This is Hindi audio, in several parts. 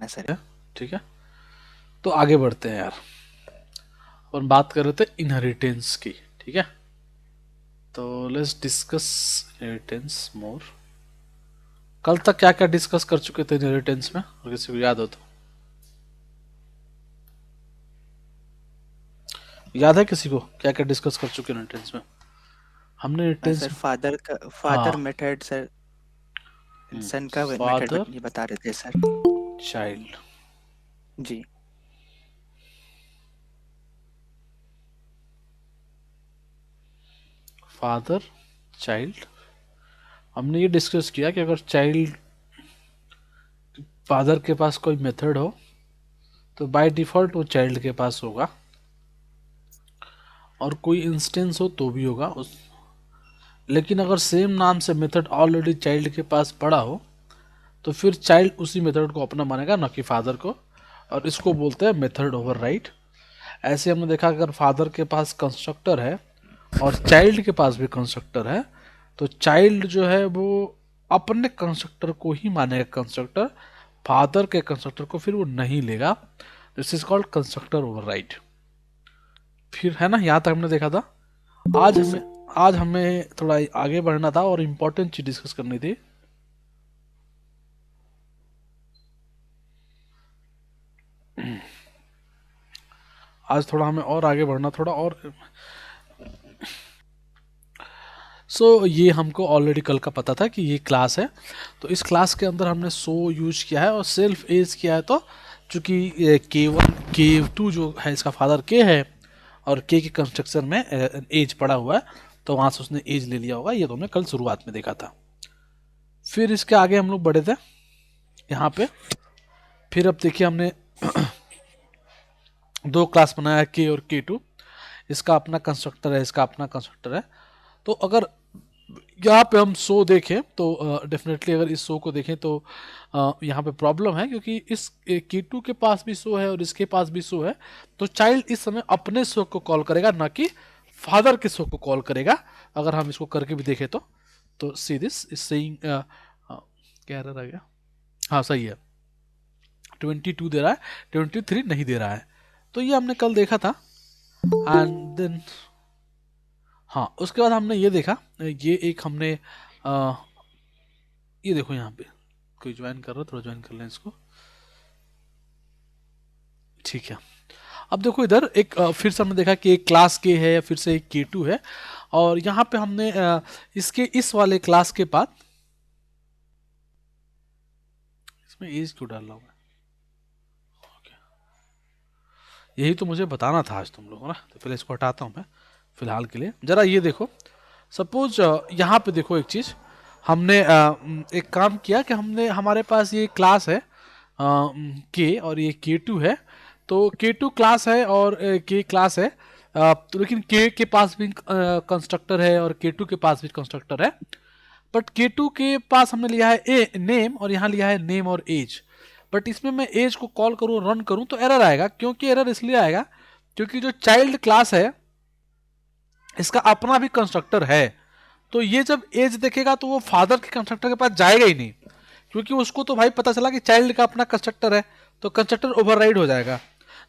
सर। ठीक है, तो आगे बढ़ते हैं यार। अपन बात कर रहे थे इनहेरिटेंस की, ठीक है, तो लेट्स डिस्कस इनहेरिटेंस मोर। कल तक क्या क्या डिस्कस कर चुके थे इनहेरिटेंस में, और किसी को याद हो तो? याद है किसी को क्या क्या डिस्कस कर चुके इनहेरिटेंस में हमने? इनहेरिटेंस, सर फादर का फादर हाँ, मेथड सर, सन का मेथड फादर ये बता रहे थे सर। चाइल्ड, जी। Father child. हमने ये डिस्कस किया कि अगर चाइल्ड फादर के पास कोई मेथड हो तो बाय डिफॉल्ट वो चाइल्ड के पास होगा, और कोई इंस्टेंस हो तो भी होगा उस। लेकिन अगर सेम नाम से मेथड ऑलरेडी चाइल्ड के पास पड़ा हो तो फिर चाइल्ड उसी मेथड को अपना मानेगा, ना कि फादर को, और इसको बोलते हैं मेथड ओवरराइड। ऐसे हमने देखा अगर फादर के पास कंस्ट्रक्टर है और चाइल्ड के पास भी कंस्ट्रक्टर है, तो चाइल्ड जो है वो अपने कंस्ट्रक्टर को ही मानेगा कंस्ट्रक्टर, फादर के कंस्ट्रक्टर को फिर वो नहीं लेगा। This is called constructor override. फिर है ना, यहाँ तक हमने देखा था। आज हमें आज हमें थोड़ा आगे बढ़ना था और इम्पोर्टेंट चीज डिस्कस करनी थी। आज थोड़ा हमें और आगे बढ़ना, थोड़ा और। ये हमको ऑलरेडी कल का पता था कि ये क्लास है, तो इस क्लास के अंदर हमने यूज किया है और सेल्फ एज किया है। तो चूंकि K1 K2 जो है इसका फादर के है, और के कंस्ट्रक्शन में एज पड़ा हुआ है, तो वहां से उसने एज ले लिया होगा। ये तो हमने कल शुरुआत में देखा था। फिर इसके आगे हम लोग बढ़े थे यहाँ पे। फिर अब देखिए हमने दो क्लास बनाया, के और K2। इसका अपना कंस्ट्रक्टर है, इसका अपना कंस्ट्रक्टर है। तो अगर यहाँ पे हम शो देखें तो डेफिनेटली अगर इस शो को देखें तो यहाँ पे प्रॉब्लम है, क्योंकि इस K2 के पास भी शो है और इसके पास भी शो है। तो चाइल्ड इस समय अपने शो को कॉल करेगा, ना कि फादर के शो को कॉल करेगा। अगर हम इसको करके भी देखें तो सी दिस इज सेइंग, क्या रह गया, हाँ सही है, 22 दे रहा है, 23 नहीं दे रहा है। तो ये हमने कल देखा था। एंड देन हाँ, उसके बाद हमने ये देखा, ये एक हमने ये देखो यहाँ पे कोई ज्वाइन कर रहा है, थोड़ा ज्वाइन कर लें इसको। ठीक है, अब देखो इधर एक फिर से हमने देखा कि एक क्लास के है या फिर से एक K2 है, और यहाँ पे हमने इसके इस वाले क्लास के बाद इसमें एज क्यों डाल रहा हूँ मैं? यही तो मुझे बताना था आज तुम लोगों ना, तो पहले इसको हटाता हूँ मैं फिलहाल के लिए। जरा ये देखो, सपोज यहाँ पे देखो एक चीज हमने एक काम किया कि हमने, हमारे पास ये क्लास है के, और ये K2 है। तो K2 क्लास है और के क्लास है, तो लेकिन के पास भी कंस्ट्रक्टर है और K2 के पास भी कंस्ट्रक्टर है। बट K2 के पास हमने लिया है ए नेम, और यहाँ लिया है नेम और एज। बट इसमें मैं एज को कॉल करूँ, रन करूँ तो एरर आएगा। क्योंकि एरर इसलिए आएगा क्योंकि जो चाइल्ड क्लास है इसका अपना भी कंस्ट्रक्टर है। तो ये जब एज देखेगा तो वो फादर के कंस्ट्रक्टर के पास जाएगा ही नहीं, क्योंकि उसको तो भाई पता चला कि चाइल्ड का अपना कंस्ट्रक्टर है, तो कंस्ट्रक्टर ओवरराइड हो जाएगा।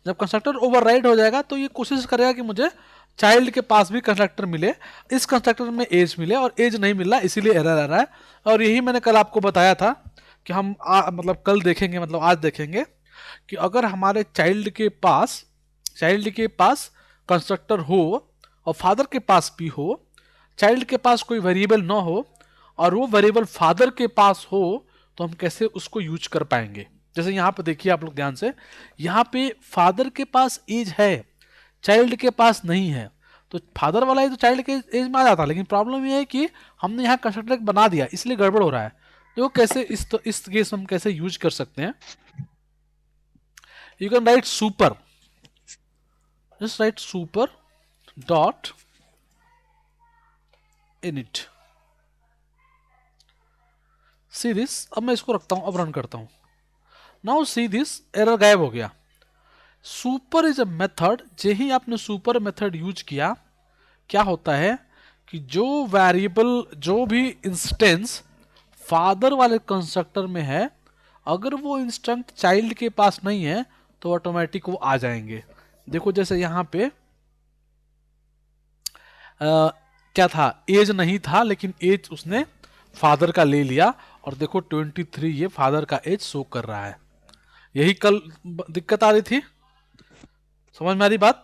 जब कंस्ट्रक्टर ओवरराइड हो जाएगा तो ये कोशिश करेगा कि मुझे चाइल्ड के पास भी कंस्ट्रक्टर मिले, इस कंस्ट्रक्टर में एज मिले, और एज नहीं मिल रहा, इसीलिए एरर आ रहा है। और यही मैंने कल आपको बताया था कि हम मतलब कल देखेंगे, मतलब आज देखेंगे कि अगर हमारे चाइल्ड के पास कंस्ट्रक्टर हो और फादर के पास भी हो, चाइल्ड के पास कोई वेरिएबल ना हो और वो वेरिएबल फादर के पास हो, तो हम कैसे उसको यूज कर पाएंगे। जैसे यहाँ पे देखिए आप लोग ध्यान से, यहाँ पे फादर के पास एज है, चाइल्ड के पास नहीं है। तो फादर वाला ही तो चाइल्ड के एज में आ जाता, लेकिन प्रॉब्लम ये है कि हमने यहाँ कंस्ट्रक्टर बना दिया, इसलिए गड़बड़ हो रहा है। तो कैसे इस केस हम कैसे यूज कर सकते हैं? You can write super, just right super dot init। See this, अब मैं इसको रखता हूं, अब रन करता हूं। नाउ सी दिस, एरर गायब हो गया। सुपर इज अ मेथड, जे ही आपने सुपर मेथड यूज किया, क्या होता है कि जो वेरिएबल, जो भी इंस्टेंस फादर वाले कंस्ट्रक्टर में है अगर वो इंस्टेंट चाइल्ड के पास नहीं है तो ऑटोमेटिक वो आ जाएंगे। देखो जैसे यहाँ पे क्या था, एज नहीं था लेकिन एज उसने फादर का ले लिया, और देखो 23 ये फादर का एज शो कर रहा है। यही कल दिक्कत आ रही थी, समझ में आ रही बात?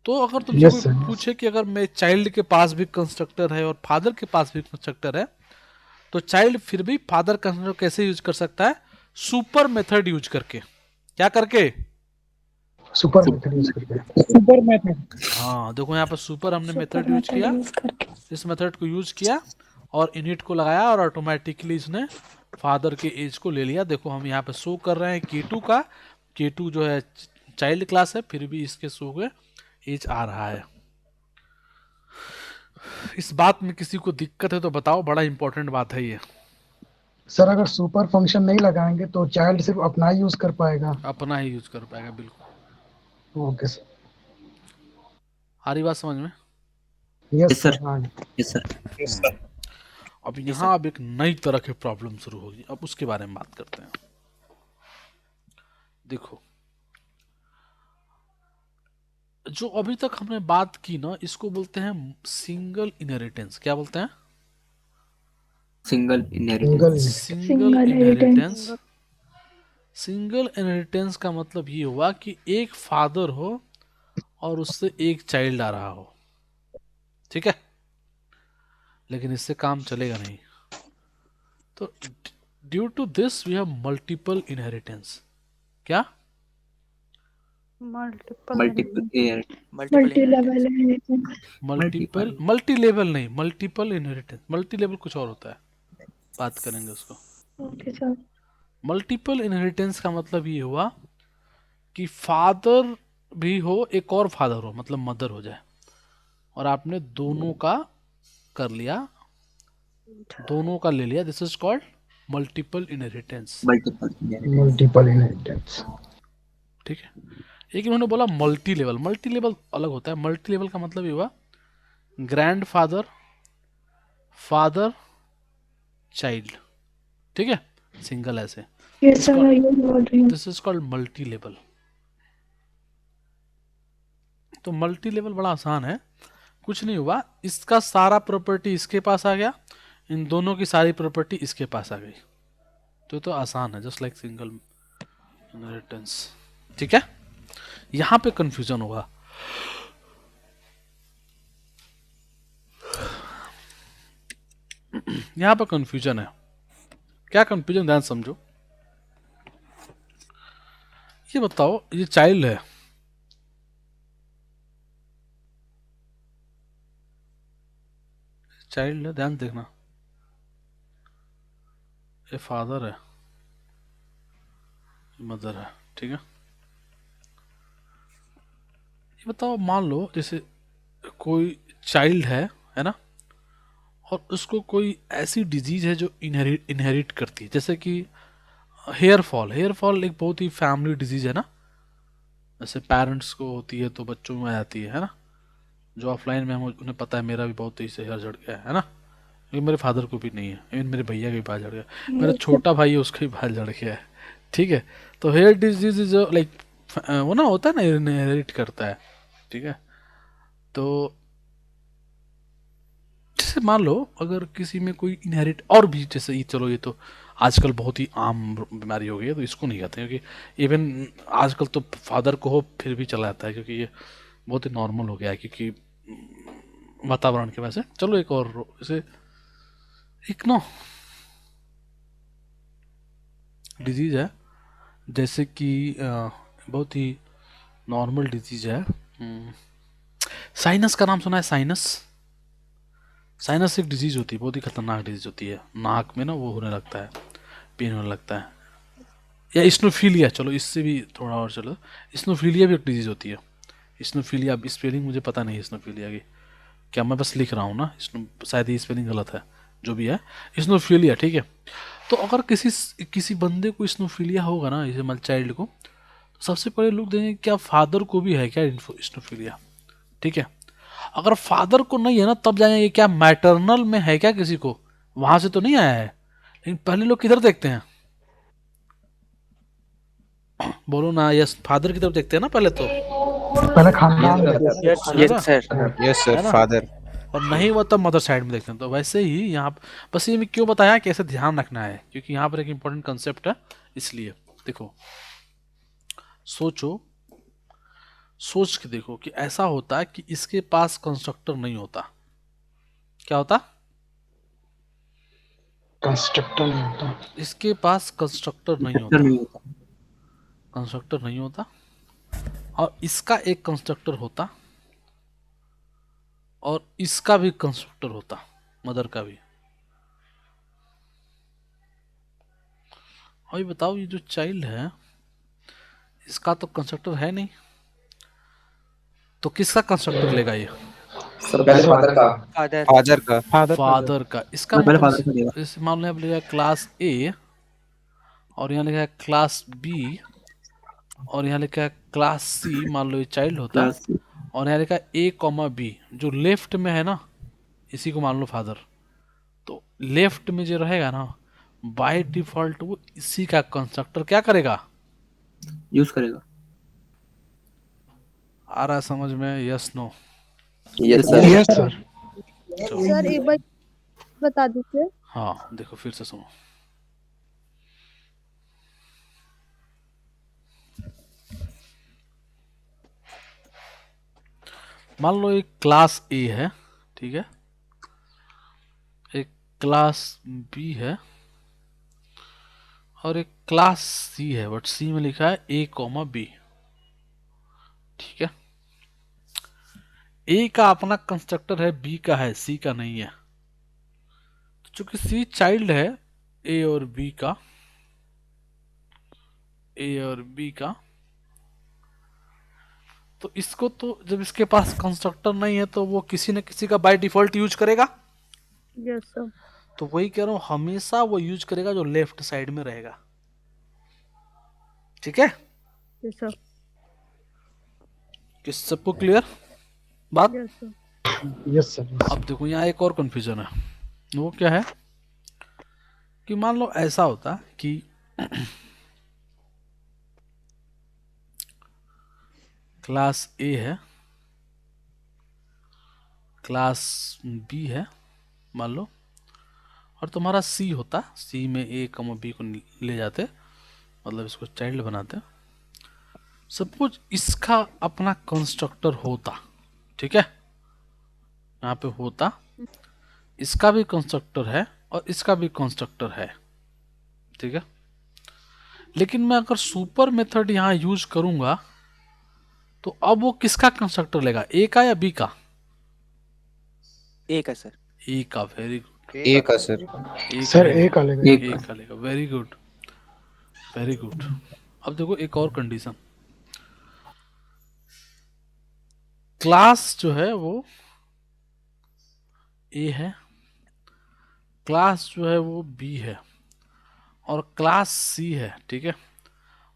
तो अगर तुमसे कोई यस सर। पूछे कि अगर मैं चाइल्ड के पास भी कंस्ट्रक्टर है और फादर के पास भी कंस्ट्रक्टर है, तो चाइल्ड फिर भी फादर कंस्ट्रक्टर कैसे यूज कर सकता है? सुपर मेथड यूज करके। क्या करके? सुपर मेथड यूज करके। Super method. हाँ देखो यहाँ पर सुपर हमने सुपर मेथड यूज मेथड किया, यूज करके। इस मेथड को यूज किया और इनिट को लगाया और ऑटोमेटिकली इसने फादर के एज को ले लिया। देखो हम यहाँ पे शो कर रहे हैं K2 का, K2 जो है चाइल्ड क्लास है, फिर भी इसके शो के एज आ रहा है। इस बात में किसी को दिक्कत है तो बताओ, बड़ा इंपॉर्टेंट बात है ये। सर अगर सुपर फंक्शन नहीं लगाएंगे तो चाइल्ड सिर्फ अपना ही यूज कर पाएगा। अपना ही यूज कर पाएगा, बिल्कुल। Okay sir. आ रही बात समझ में? Yes sir. सर। हाँ यस सर। अब यहाँ अब एक नई तरह की प्रॉब्लम शुरू होगी, अब उसके बारे में बात करते हैं। देखो जो अभी तक हमने बात की ना, इसको बोलते हैं सिंगल इनहेरिटेंस। क्या बोलते हैं? Single inheritance. Single single Single inheritance. inheritance। Single inheritance का मतलब ये हुआ कि एक फादर हो और उससे एक चाइल्ड आ रहा हो, ठीक है? लेकिन इससे काम चलेगा नहीं। तो due to this we have multiple inheritance. क्या? Multiple multiple multi level inheritance. Multiple, multi level नहीं, मल्टीपल इनहेरिटेंस। मल्टी लेवल कुछ और होता है, बात करेंगे उसको। Okay sir. मल्टीपल इनहेरिटेंस का मतलब ये हुआ कि फादर भी हो, एक और फादर हो, मतलब मदर हो जाए, और आपने दोनों का कर लिया, दोनों का ले लिया। This is called multiple inheritance. Multiple inheritance. ठीक है, एक इन्होंने बोला मल्टी लेवल। मल्टी लेवल अलग होता है। मल्टी लेवल का मतलब ये हुआ ग्रैंड फादर, फादर, चाइल्ड, ठीक है, सिंगल ऐसे। ये सर मैं ये बोल रही हूँ। This is called multi level. तो मल्टी लेवल बड़ा आसान है, कुछ नहीं हुआ, इसका सारा प्रॉपर्टी इसके पास आ गया, इन दोनों की सारी प्रॉपर्टी इसके पास आ गई। तो आसान है, जस्ट लाइक सिंगल इनहेरिटेंस, ठीक है? यहां पे कंफ्यूजन होगा। यहां पे कंफ्यूजन है। क्या कंफ्यूजन? ध्यान समझो। ये बताओ, ये चाइल्ड है, चाइल्ड है, ध्यान देखना। ये फादर है, ये मदर है, ठीक है? ये बताओ, मान लो जैसे कोई चाइल्ड है ना, और उसको कोई ऐसी डिजीज है जो इनहेरिट करती है, जैसे कि हेयर फॉल। हेयर फॉल एक बहुत ही फैमिली डिजीज है ना, जैसे पेरेंट्स को होती है तो बच्चों में आ जाती है ना? जो ऑफलाइन में हम उन्हें पता है, मेरा भी बहुत तेजी से हेयर झड़ गया है ना? लेकिन मेरे फादर को भी नहीं है, इवन मेरे भैया के भी बाल झड़ गया, मेरा छोटा भाई है उसका भी बाल झड़ गया है, ठीक है? तो हेयर डिजीज इज लाइक वो ना होता है ना, इनहेरिट करता है, ठीक है? तो जैसे मान लो अगर किसी में कोई इनहेरिट, और भी जैसे ये, चलो ये तो आजकल बहुत ही आम बीमारी हो गई है तो इसको नहीं कहते, क्योंकि इवन आजकल तो फादर को हो फिर भी चला जाता है, क्योंकि ये बहुत ही नॉर्मल हो गया है, क्योंकि वातावरण की वजह से। चलो एक और जैसे एक ना डिजीज है, जैसे कि बहुत ही नॉर्मल डिजीज है, साइनस का नाम सुना है? साइनस, साइनस एक डिजीज होती है, बहुत ही खतरनाक डिजीज होती है, नाक में ना वो होने लगता है, पेन होने लगता है। या स्नोफीलिया, चलो इससे भी थोड़ा और चलो, स्नोफीलिया भी एक डिजीज होती है। स्नोफीलिया, अब स्पेलिंग मुझे पता नहीं है स्नोफीलिया की, क्या मैं बस लिख रहा हूँ ना, शायद ये स्पेलिंग गलत है, जो भी है, स्नोफीलिया, ठीक है? तो अगर किसी बंदे को स्नोफीलिया होगा ना, जैसे मतलब चाइल्ड को, तो सबसे पहले लोग देखेंगे क्या फादर को भी है क्या स्नोफीलिया, ठीक है? अगर फादर को नहीं है ना, तब जाएंगे क्या मैटरनल में है क्या किसी को, वहां से तो नहीं आया है। लेकिन पहले लोग किधर देखते हैं? बोलो ना यस, फादर की तरफ देखते हैं ना पहले तो, पहले खानदान में यस है ना? सर। यस है सर, ना? फादर। और नहीं हुआ तब मदर साइड में देखते हैं। तो वैसे ही यहाँ बस ये मैं क्यों बताया कि ऐसे ध्यान रखना है, क्योंकि यहाँ पर एक इंपॉर्टेंट कंसेप्ट है, इसलिए देखो सोचो, सोच के देखो कि ऐसा होता है कि इसके पास कंस्ट्रक्टर नहीं होता, क्या होता? कंस्ट्रक्टर नहीं होता। इसके पास कंस्ट्रक्टर नहीं कंस्ट्रक्टर होता, नहीं होता। कंस्ट्रक्टर नहीं होता, और इसका एक कंस्ट्रक्टर होता, और इसका भी कंस्ट्रक्टर होता, मदर का भी। और ये बताओ, ये जो चाइल्ड है इसका तो कंस्ट्रक्टर है नहीं, तो किसका कंस्ट्रक्टर लेगा ये? सर पहले फादर का। फादर। फादर का। फादर का। इसका मैं पहले मतलब फादर का देगा। जैसे मान लो आप लिखा है क्लास ए, और यहाँ लिखा है क्लास बी, और यहाँ लिखा है क्लास सी, मान लो ये चाइल्ड होता, क्लास और यहाँ लिखा है ए कॉमा बी, जो लेफ्ट में है ना इसी को मान लो फादर। तो लेफ्ट में जो रहेगा ना बाय डिफॉल्ट वो इसी का कंस्ट्रक्टर क्या करेगा? यूज करेगा। आ रहा है समझ में? Yes no? Yes yes sir. Sir एक बार बता दीजिए। हाँ देखो फिर से सुनो, मान लो एक क्लास ए है, ठीक है, एक क्लास बी है, और एक क्लास सी है, बट सी में लिखा है ए कॉमा बी, ठीक है। ए का अपना कंस्ट्रक्टर है, बी का है, सी का नहीं है। तो चूंकि सी चाइल्ड है ए और बी का, ए और बी का, तो इसको तो जब इसके पास कंस्ट्रक्टर नहीं है तो वो किसी न किसी का बाय डिफॉल्ट यूज करेगा। Yes sir. तो वही कह रहा हूं, हमेशा वो यूज करेगा जो लेफ्ट साइड में रहेगा, ठीक है। Yes sir. किस सबको क्लियर बात? Yes sir. Yes sir. अब देखो यहाँ एक और कंफ्यूजन है, वो क्या है कि मान लो ऐसा होता कि क्लास ए है, क्लास बी है मान लो, और तुम्हारा सी होता, सी में ए कम बी को ले जाते, मतलब इसको चाइल्ड बनाते। सपोज इसका अपना कंस्ट्रक्टर होता, ठीक है, यहाँ पे होता, इसका भी कंस्ट्रक्टर है और इसका भी कंस्ट्रक्टर है, ठीक है। लेकिन मैं अगर सुपर मेथड यहाँ यूज करूंगा तो अब वो किसका कंस्ट्रक्टर लेगा, ए का या बी का? ए का सर। ए का, वेरी गुड। ए का सर। सर ए का लेगा। ए का लेगा, वेरी गुड, वेरी गुड। अब देखो एक और कंडीशन, क्लास जो है वो ए है, क्लास जो है वो बी है, और क्लास सी है, ठीक है।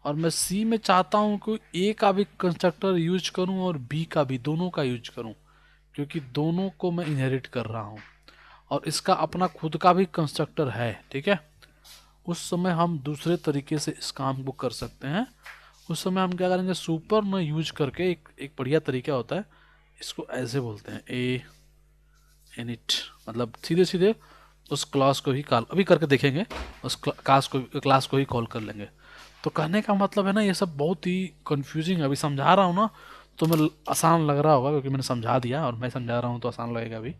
और मैं सी में चाहता हूं कि ए का भी कंस्ट्रक्टर यूज करूं और बी का भी, दोनों का यूज करूं, क्योंकि दोनों को मैं इनहेरिट कर रहा हूं, और इसका अपना खुद का भी कंस्ट्रक्टर है, ठीक है। उस समय हम दूसरे तरीके से इस काम को कर सकते हैं। उस समय हम क्या करेंगे, सुपर में यूज करके एक बढ़िया तरीका होता है, इसको ऐसे बोलते हैं ए इनिट, मतलब सीधे सीधे उस क्लास को ही कॉल, अभी करके देखेंगे, उस क्लास को ही कॉल कर लेंगे। तो कहने का मतलब है ना, ये सब बहुत ही कंफ्यूजिंग है, अभी समझा रहा हूँ ना तो मैं आसान लग रहा होगा क्योंकि मैंने समझा दिया, और मैं समझा रहा हूँ तो आसान लगेगा भी,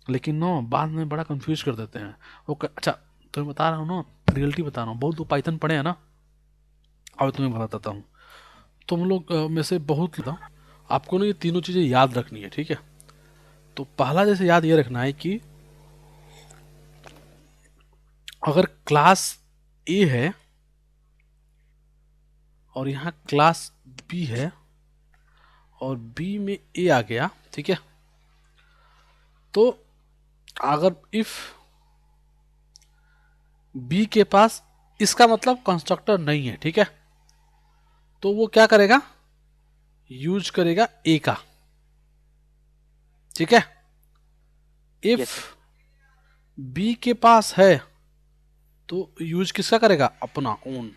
लेकिन नो बाद में बड़ा कंफ्यूज कर देते हैं वो। अच्छा तुम्हें बता रहा हूँ ना, रियलिटी बता रहा हूँ, बहुत लोग पाइथन पढ़े हैं ना, अब तुम्हें बताता हूँ। तुम लोग में से बहुत लोग, आपको ना ये तीनों चीज़ें याद रखनी है, ठीक है। तो पहला जैसे याद ये रखना है कि अगर क्लास ए है और यहाँ क्लास बी है और बी में ए आ गया, ठीक है, तो अगर इफ बी के पास इसका मतलब कंस्ट्रक्टर नहीं है, ठीक है, तो वो क्या करेगा, यूज करेगा ए का, ठीक है। इफ Yes, बी के पास है तो यूज किसका करेगा, अपना ओन,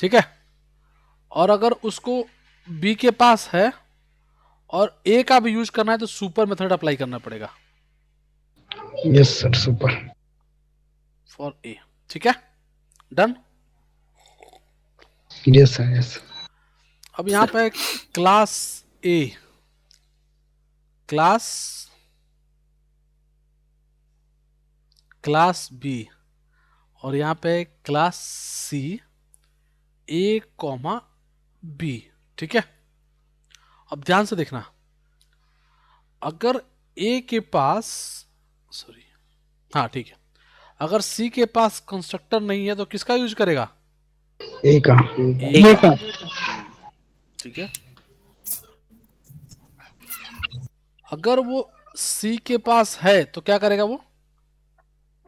ठीक है। और अगर उसको बी के पास है और ए का भी यूज करना है तो सुपर मेथड अप्लाई करना पड़ेगा yes sir super. For a. ठीक है, डन। Yes sir yes. अब यहां पे क्लास ए, क्लास बी और यहां पे क्लास सी, ए कॉमा बी। ठीक है, अब ध्यान से देखना, अगर ए के पास, सॉरी, हाँ ठीक है, अगर सी के पास कंस्ट्रक्टर नहीं है तो किसका यूज करेगा? ए का। ए का। ठीक है, अगर वो सी के पास है तो क्या करेगा? वो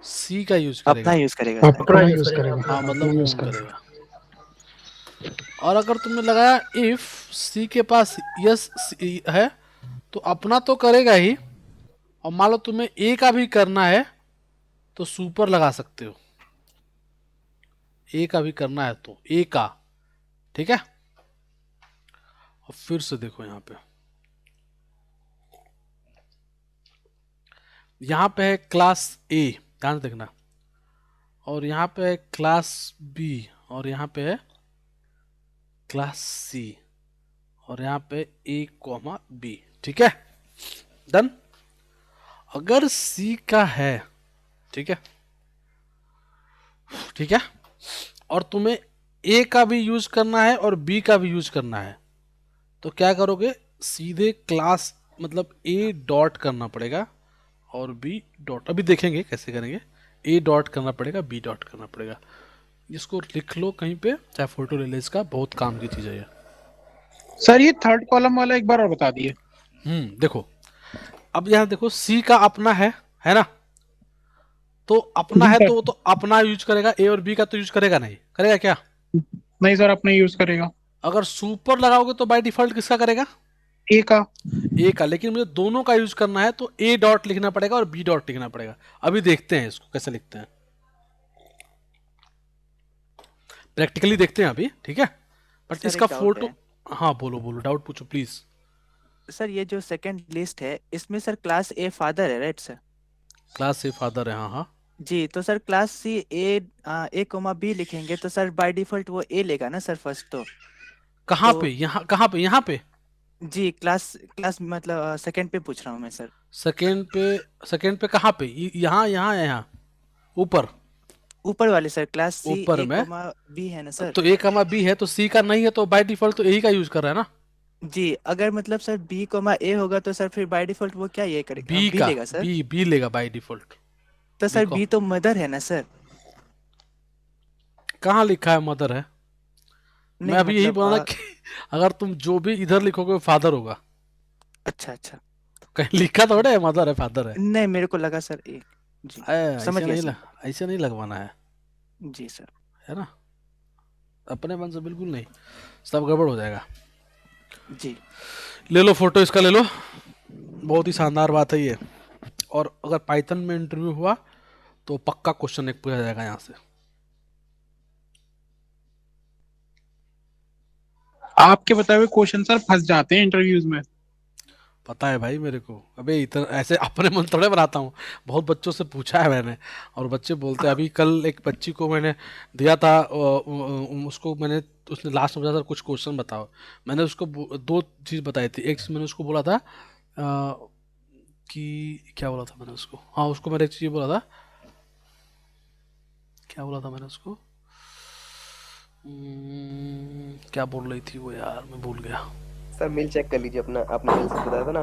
सी का यूज करेगा, अपना यूज करेगा सर। अपना यूज करेगा। हाँ मतलब अपना यूज ओन करेगा। करेगा। और अगर तुमने लगाया इफ सी के पास यस है तो अपना तो करेगा ही, और मान लो तुम्हें ए का भी करना है तो सुपर लगा सकते हो, ए का भी करना है तो ए का। ठीक है, और फिर से देखो यहां पे है क्लास ए, ध्यान से देखना, और यहां पे है क्लास बी और यहां पे है क्लास सी और यहां पे ए कॉमा बी। ठीक है, डन। अगर सी का है, ठीक है, ठीक है, और तुम्हें ए का भी यूज करना है और बी का भी यूज करना है तो क्या करोगे? सीधे क्लास मतलब ए डॉट करना पड़ेगा और बी डॉट, अभी देखेंगे कैसे करेंगे। ए डॉट करना पड़ेगा, बी डॉट करना पड़ेगा। इसको लिख लो कहीं पे, चाहे फोटो ले ले, इसका बहुत काम की चीज है ये। सर ये थर्ड कॉलम वाला एक बार और बता दिए। देखो, अब यहां देखो सी का अपना है ना, तो अपना है तो वो तो अपना यूज करेगा, ए और बी का तो यूज करेगा नहीं, करेगा क्या? नहीं सर अपने यूज करेगा। अगर सुपर लगाओगे तो बाय डिफॉल्ट किसका करेगा? ए का। ए का, लेकिन मुझे दोनों का यूज करना है तो ए डॉट लिखना पड़ेगा और बी डॉट लिखना पड़ेगा। अभी देखते हैं इसको कैसे लिखते हैं, प्रैक्टिकली देखते हैं अभी। ठीक है, बट सर, इसका एक डाउट फोटो, है। हाँ बोलो बोलो, डाउट पूछो प्लीज। सर ये जो सेकंड लिस्ट है इसमें सर क्लास ए फादर है, राइट सर? क्लास से फादर है, हाँ हाँ। जी, तो सर क्लास सी ए कोमा बी लिखेंगे तो सर बाय डिफॉल्ट वो ए लेगा ना सर फर्स्ट तो? कहाँ तो पे? यहाँ पे? जी, क्लास मतलब सेकंड पे पूछ रहा हूँ मैं सर। सेकेंड पे कहाँ पे? यहाँ यहाँ या यहाँ? ऊपर? ऊपर वाले सर, क्लास सी ऊपर ए में कोमा बी है ना सर? तो ए कमा बी है तो सी का नहीं है तो बाय डिफॉल्ट तो ए का यूज कर रहा है ना। जी, अगर मतलब सर बी कोमा ए होगा तो सर फिर बाय डिफॉल्ट वो क्या ये करेगा? बी बी का, लेगा सर? बी लेगा बाय डिफॉल्ट। तो सर को बी तो मदर है ना सर? कहाँ लिखा है मदर है? मैं नहीं अभी यही मतलब बोला ना कि अगर तुम जो भी इधर लिखोगे वो फादर होगा, अच्छा अच्छा। कहीं लिखा थोड़े है मदर है फादर है। नहीं, मेरे को लगा सर ए। जी, समझ गया सर। ऐसे नहीं लगवाना है, जी सर। है ना, अपने मन से बिल्कुल नहीं, सब गड़बड़ हो जाएगा। जी, ले लो फोटो इसका, ले लो, बहुत ही शानदार बात है ये। और अगर पाइथन में इंटरव्यू हुआ तो पक्का क्वेश्चन एक पूछा जाएगा यहाँ से। आपके बताए हुए क्वेश्चन सर फंस जाते हैं इंटरव्यूज में। पता है भाई मेरे को, अबे इतना ऐसे अपने मन थोड़े बनाता हूँ, बहुत बच्चों से पूछा है मैंने और बच्चे बोलते हैं। अभी कल एक बच्ची को मैंने दिया था, उसको मैंने, उसने लास्ट में पूछा था कुछ क्वेश्चन बताओ, मैंने उसको दो चीज़ बताई थी। एक मैंने उसको बोला था कि क्या बोला था मैंने उसको, हाँ उसको मैंने एक चीज़ बोला था, क्या बोला था मैंने उसको, क्या बोल रही थी वो यार, मैं भूल गया। सर मेल चेक कर लीजिए अपना, आपने मेल से बताया था ना।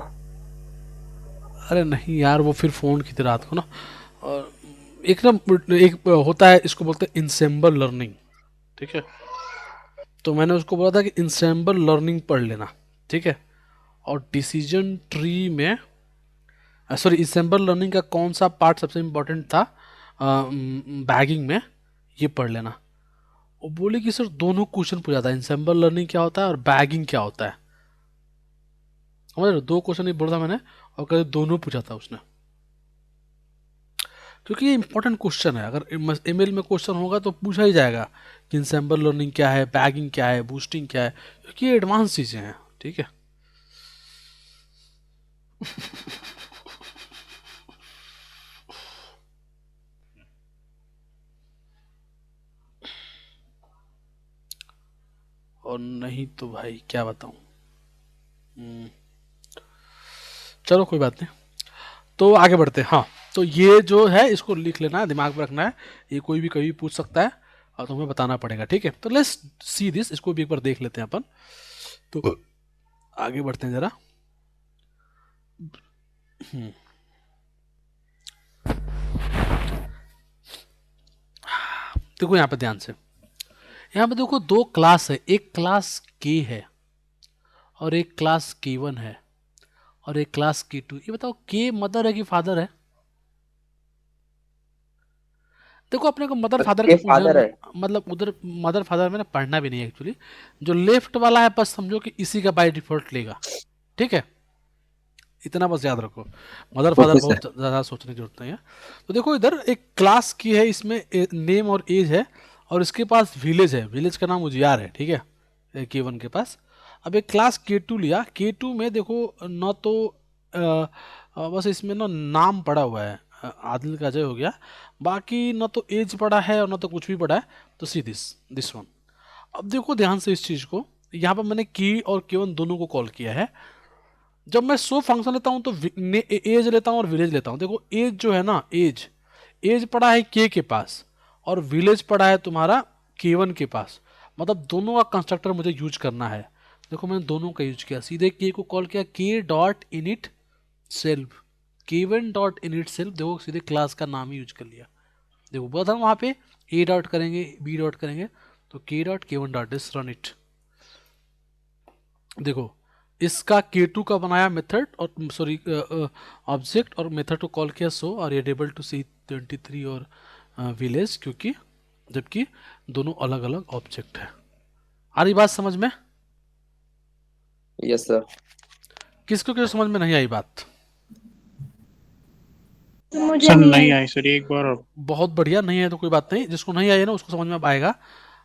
अरे नहीं यार, वो फिर फ़ोन की थी रात को ना। और एक ना, एक होता है, इसको बोलते हैं इंसेम्बल लर्निंग। ठीक है, तो मैंने उसको बोला था कि इंसेम्बल लर्निंग पढ़ लेना, ठीक है, और डिसीजन ट्री में, सॉरी, इंसेम्बल लर्निंग का कौन सा पार्ट सबसे इम्पोर्टेंट था बैगिंग में, ये पढ़ लेना। वो बोले कि सर दोनों क्वेश्चन पूछा था, इंसेम्बल लर्निंग क्या होता है और बैगिंग क्या होता है। समझ रहे हो? दो क्वेश्चन ही बोला था मैंने और कभी दोनों पूछा था उसने। क्योंकि ये इंपॉर्टेंट क्वेश्चन है। अगर एमएल में क्वेश्चन होगा तो पूछा ही जाएगा कि इंसेंबल लर्निंग क्या है, बैगिंग क्या है, बूस्टिंग क्या है, क्योंकि ये एडवांस चीज़ें हैं। ठीक है, और नहीं तो भाई क्या बताऊं। चलो कोई बात नहीं, तो आगे बढ़ते हैं। हाँ, तो ये जो है इसको लिख लेना है, दिमाग में रखना है, ये कोई भी कभी पूछ सकता है और तुम्हें बताना पड़ेगा। ठीक है, तो लेट्स सी दिस, इसको भी एक बार देख लेते हैं अपन। तो आगे बढ़ते हैं जरा। देखो यहाँ पे ध्यान से, यहाँ पे देखो दो क्लास है, एक क्लास के है और एक क्लास K1 है और एक क्लास K2। ये बताओ के मदर है कि फादर है? देखो अपने को मदर फादर के के फादर है। मतलब उधर मदर फादर में ना पढ़ना भी नहीं है एक्चुअली। जो लेफ्ट वाला है बस समझो कि इसी का बाय डिफॉल्ट लेगा। ठीक है, इतना बस याद रखो, मदर फादर ओके बहुत सर। ज़्यादा सोचने की जरूरत नहीं है। तो देखो इधर एक क्लास की है, इसमें नेम और एज है और इसके पास विलेज है, विलेज का नाम उजियार है। ठीक है, K1 के पास। अब एक क्लास K2 लिया, K2 में देखो न तो बस इसमें ना नाम पड़ा हुआ है, आदिल का अजय हो गया, बाकी न तो एज पड़ा है और न तो कुछ भी पड़ा है। तो सी दिस वन। अब देखो ध्यान से इस चीज़ को, यहाँ पर मैंने की और K1 दोनों को कॉल किया है। जब मैं सो फंक्शन लेता हूं तो एज लेता हूं और विलेज लेता हूं। देखो एज जो है ना, एज एज पड़ा है के पास और विलेज पड़ा है तुम्हारा K1 के पास। मतलब दोनों का कंस्ट्रक्टर मुझे यूज करना है। देखो मैंने दोनों का यूज किया, सीधे के को कॉल किया के dot init self, K1 dot init self. देखो सीधे क्लास का नाम ही यूज कर लिया। देखो बोला था वहां पे ए डॉट करेंगे, बी डॉट करेंगे, तो के dot K1 dot this run it. देखो इसका K2 का बनाया मेथड और सॉरी ऑब्जेक्ट और मेथड को कॉल किया सो और एडेबल टू सी 23 और विलेज, क्योंकि जबकि दोनों अलग अलग ऑब्जेक्ट है। आ रही बात समझ में? Yes sir. किसको किसको समझ में नहीं आई बात? मुझे सर नहीं नहीं आई। आई सर, एक बार और। बहुत बढ़िया, नहीं है तो कोई बात नहीं, जिसको नहीं आई है ना उसको समझ में अब आएगा,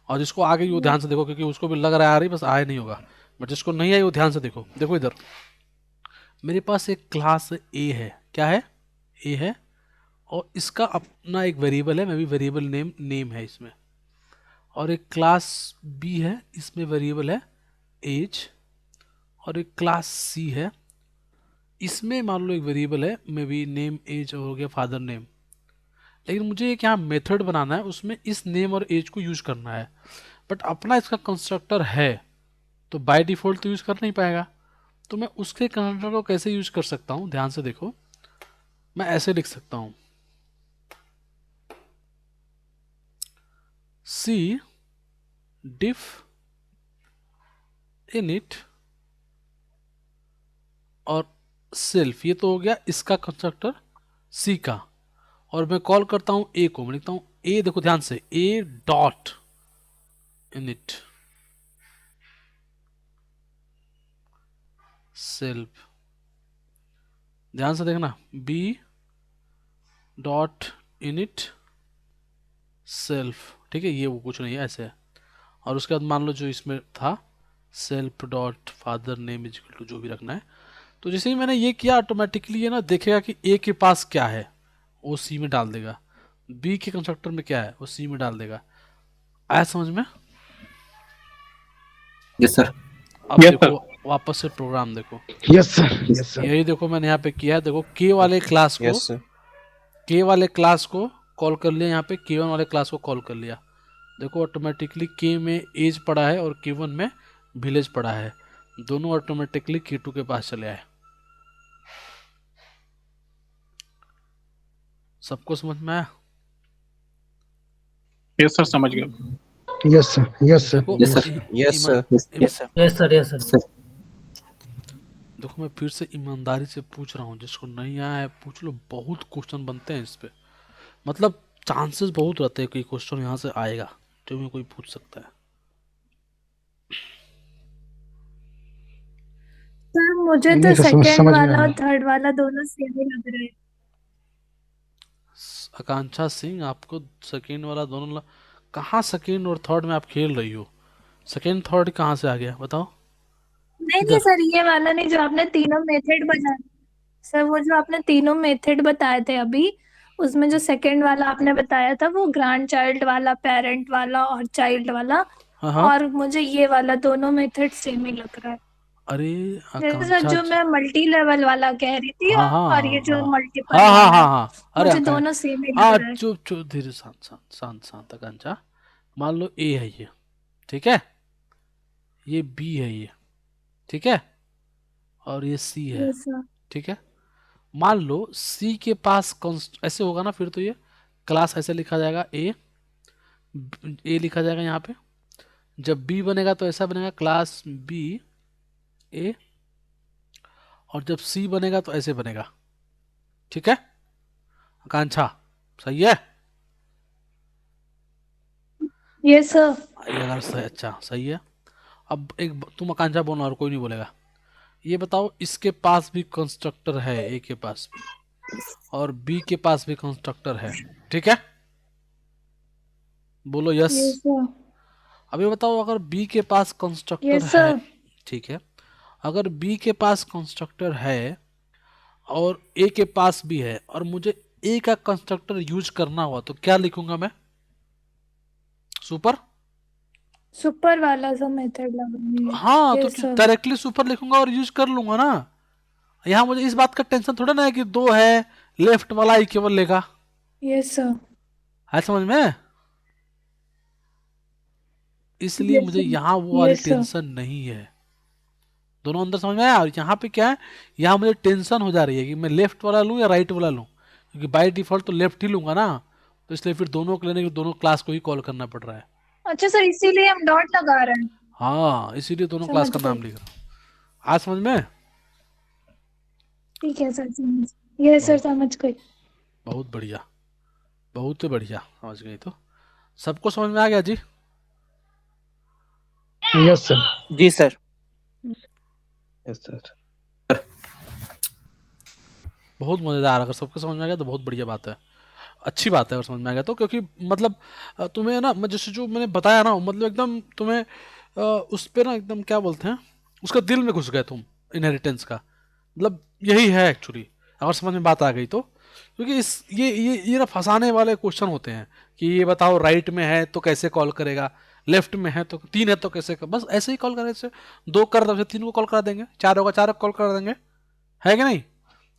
और जिसको आ गई वो ध्यान से देखो, क्योंकि उसको भी लग रहा है आ रही, बस आए नहीं होगा। बट जिसको नहीं आई वो ध्यान से देखो। देखो इधर मेरे पास एक क्लास ए है, क्या है? ए है, और इसका अपना एक वेरिएबल है, मैं भी वेरिएबल नेम है इसमें। और एक क्लास बी है, इसमें वेरिएबल है एज। और एक क्लास सी है, इसमें मान लो एक वेरिएबल है, मे बी नेम एज हो गया फादर नेम। लेकिन मुझे एक यहाँ मेथड बनाना है, उसमें इस नेम और एज को यूज करना है। बट अपना इसका कंस्ट्रक्टर है तो बाय डिफॉल्ट तो यूज कर नहीं पाएगा। तो मैं उसके कंस्ट्रक्टर को कैसे यूज कर सकता हूँ, ध्यान से देखो। मैं ऐसे लिख सकता हूँ, सी डिफ इनिट और सेल्फ, ये तो हो गया इसका कंस्ट्रक्टर सी का। और मैं कॉल करता हूं ए को, मैं लिखता हूं ए, देखो ध्यान से, ए डॉट इनिट सेल्फ, ध्यान से देखना, बी डॉट इनिट सेल्फ। ठीक है, ये वो कुछ नहीं है, ऐसे है। और उसके बाद मान लो जो इसमें था self dot father name is equal to जो भी रखना है। तो जैसे ही मैंने ये किया ऑटोमेटिकली ये ना देखेगा कि ए के पास क्या है वो सी में डाल देगा, बी के कंस्ट्रक्टर में क्या है वो सी में डाल देगा। आया समझ में? Yes sir. अब Yes, देखो वापस से प्रोग्राम देखो, यस सर, यस सर। यही देखो मैंने यहाँ पे किया है। देखो के वाले क्लास को, यस सर। के वाले क्लास को कॉल कर लिया, यहाँ पे K1 वाले क्लास को कॉल कर लिया। देखो ऑटोमेटिकली के में एज पड़ा है और K1 में विलेज पड़ा है, दोनों ऑटोमेटिकली K2 के पास चले आए। सबको समझ में आया? यस सर, समझ गया। Yes sir, yes sir. देखो yes sir. Yes sir. Yes sir. Yes sir, yes sir. देखो मैं फिर से ईमानदारी से पूछ रहा हूँ, जिसको नहीं आया है पूछ लो, बहुत क्वेश्चन बनते हैं इस पे, मतलब चांसेस बहुत रहते हैं कि क्वेश्चन यहाँ से आएगा जो में कोई पूछ सकता है। सर मुझे नहीं तो सर, सेकंड समझ में वाला आ और गया। थर्ड वाला दोनों सेम ही लग रहे हैं। आकांक्षा सिंह, आपको सेकेंड वाला दोनों कहाँ सेकेंड और थर्ड में आप खेल रही हो? सेकेंड थर्ड कहाँ से आ गया बताओ? नहीं इधर सर, ये वाला नहीं, जो आपने तीनों मेथड बताए सर, वो जो आपने तीनों मेथड बताए थे अभी, उसमें जो सेकंड वाला आपने बताया था वो ग्रैंड चाइल्ड वाला, पेरेंट वाला और चाइल्ड वाला, हाँ हाँ। और मुझे ये वाला दोनों मेथड सेम ही लग रहा है। अरे जैसे सर आकांक्षा जो मैं मल्टी लेवल वाला कह रही थी हाँ हाँ और ये हाँ जो हाँ मल्टीपल हाँ हाँ वाला हाँ है, हाँ। अरे मुझे आकांक्षा, दोनों सेम ही लग हाँ रहा है। चुप चुप, धीरे, शांत शांत शांत शांत आकांक्षा। मान लो ए है ये, ठीक है, ये बी है ये, ठीक है, और ये सी है, यस सर। ठीक है। मान लो सी के पास ऐसे होगा ना, फिर तो ये क्लास ऐसे लिखा जाएगा, ए लिखा जाएगा यहाँ पे। जब बी बनेगा तो ऐसा बनेगा, क्लास बी ए, और जब सी बनेगा तो ऐसे बनेगा, ठीक है आकांक्षा, सही है? Yes sir. ये अगर सही, अच्छा सही है। अब एक तुम आकांक्षा बोलना और कोई नहीं बोलेगा। ये बताओ, इसके पास भी कंस्ट्रक्टर है, ए के पास भी, और बी के पास भी कंस्ट्रक्टर है, ठीक है? बोलो यस। Yes sir. अब ये बताओ, अगर बी के पास कंस्ट्रक्टर यस है, सर। ठीक है, अगर बी के पास कंस्ट्रक्टर है और ए के पास भी है, और मुझे ए का कंस्ट्रक्टर यूज करना हुआ, तो क्या लिखूंगा मैं? सुपर। सुपर वाला सा मेथड लग रही है। हाँ, तो यस सर। डायरेक्टली सुपर लिखूंगा और यूज कर लूंगा ना। यहाँ मुझे इस बात का टेंशन थोड़ा ना है कि दो है, लेफ्ट वाला ही केवल लेगा। Yes sir. है समझ में? इसलिए यस मुझे सर। यहाँ वो वाली यस सर। टेंशन नहीं है। दोनों अंदर समझ में आया? और यहाँ पे क्या है, यहाँ मुझे टेंशन हो जा रही है कि मैं लेफ्ट वाला लूँ या राइट वाला लूँ, क्योंकि बाय डिफॉल्ट तो लेफ्ट ही लूंगा ना, तो इसलिए फिर दोनों को लेने के लिए दोनों क्लास को ही कॉल करना पड़ रहा है। अच्छा सर, इसीलिए हम डॉट लगा रहे हैं। हाँ, इसीलिए दोनों क्लास समझ का गए। नाम लिख रहा हूँ। आज समझ में? ठीक है सर, समझ। यस सर, बहुत समझ गई। बहुत बढ़िया, बहुत ही बढ़िया, समझ गई तो। सबको समझ में आ गया जी? Yes sir. जी सर। Yes sir. बहुत मज़ेदार। अगर सबको समझ में आ गया तो बहुत बढ़िया बात है, अच्छी बात है अगर समझ में आ गया तो। क्योंकि मतलब तुम्हें ना, मैं जैसे जो मैंने बताया ना, मतलब एकदम तुम्हें उस पे ना एकदम क्या बोलते हैं, उसका दिल में घुस गए तुम, इनहेरिटेंस का मतलब यही है एक्चुअली, अगर समझ में बात आ गई तो। क्योंकि इस ये ना फंसाने वाले क्वेश्चन होते हैं कि ये बताओ राइट में है तो कैसे कॉल करेगा, लेफ्ट में है तो, तीन है तो कैसे बस ऐसे ही कॉल करें, जैसे दो कर तब से तीन को कॉल करा देंगे, चार होगा चार को कॉल करा देंगे, है कि नहीं?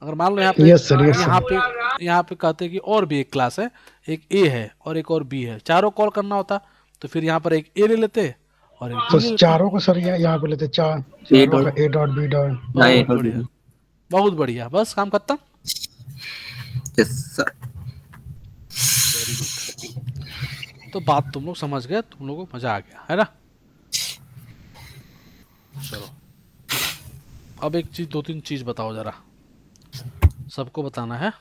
अगर मान लो यहाँ पे, यस सर। यस यहाँ सर। पे यहाँ पे कहते हैं कि और भी एक क्लास है, एक ए है और एक और बी है, चारों कॉल करना होता तो फिर यहाँ पर एक ए ले लेते और एक तो बी ले लेते। चारों को सर यहाँ पे लेते, ए चारों का dot A dot B dot. हाँ ए बहुत डॉट बढ़िया, बहुत बढ़िया, बस काम खत्म। Yes sir. Very good. तो बात तुम लोग समझ गए, तुम लोगों को मजा आ गया है ना? चलो अब एक चीज, दो तीन चीज बताओ जरा, सबको बताना है।